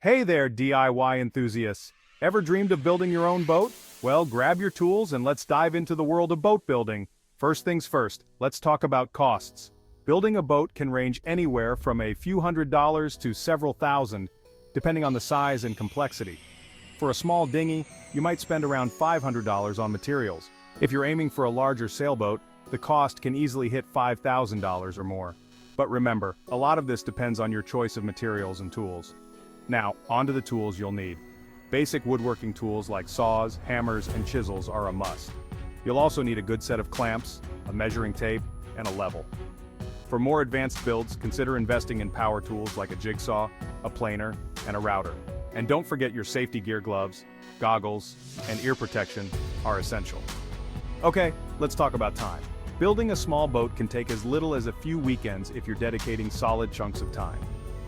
Hey there, DIY enthusiasts! Ever dreamed of building your own boat? Well, grab your tools and let's dive into the world of boat building. First things first, let's talk about costs. Building a boat can range anywhere from a few $100s to several thousand, depending on the size and complexity. For a small dinghy, you might spend around $500 on materials. If you're aiming for a larger sailboat, the cost can easily hit $5,000 or more. But remember, a lot of this depends on your choice of materials and tools. Now, onto the tools you'll need. Basic woodworking tools like saws, hammers, and chisels are a must. You'll also need a good set of clamps, a measuring tape, and a level. For more advanced builds, consider investing in power tools like a jigsaw, a planer, and a router. And don't forget your safety gear gloves, goggles, and ear protection are essential. Okay, let's talk about time. Building a small boat can take as little as a few weekends if you're dedicating solid chunks of time.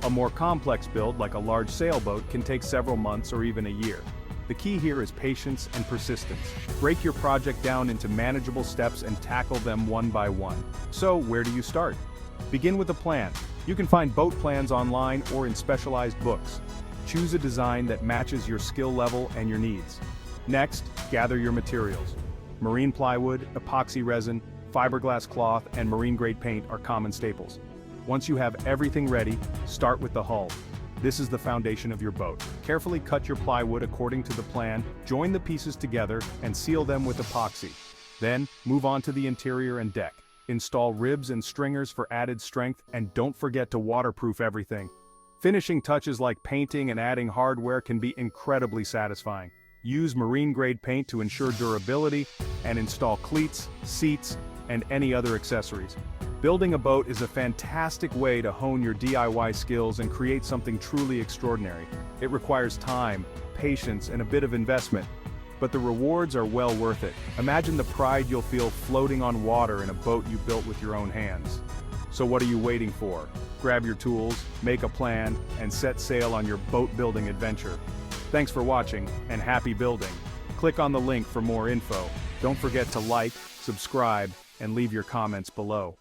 A more complex build, like a large sailboat, can take several months or even a year. The key here is patience and persistence. Break your project down into manageable steps and tackle them one by one. So, where do you start? Begin with a plan. You can find boat plans online or in specialized books. Choose a design that matches your skill level and your needs. Next, gather your materials. Marine plywood, epoxy resin, fiberglass cloth, and marine-grade paint are common staples. Once you have everything ready, start with the hull. This is the foundation of your boat. Carefully cut your plywood according to the plan, join the pieces together, and seal them with epoxy. Then, move on to the interior and deck. Install ribs and stringers for added strength, and don't forget to waterproof everything. Finishing touches like painting and adding hardware can be incredibly satisfying. Use marine-grade paint to ensure durability, and install cleats, seats, and any other accessories. Building a boat is a fantastic way to hone your DIY skills and create something truly extraordinary. It requires time, patience, and a bit of investment, but the rewards are well worth it. Imagine the pride you'll feel floating on water in a boat you built with your own hands. So what are you waiting for? Grab your tools, make a plan, and set sail on your boat building adventure. Thanks for watching, and happy building. Click on the link for more info. Don't forget to like, subscribe, and leave your comments below.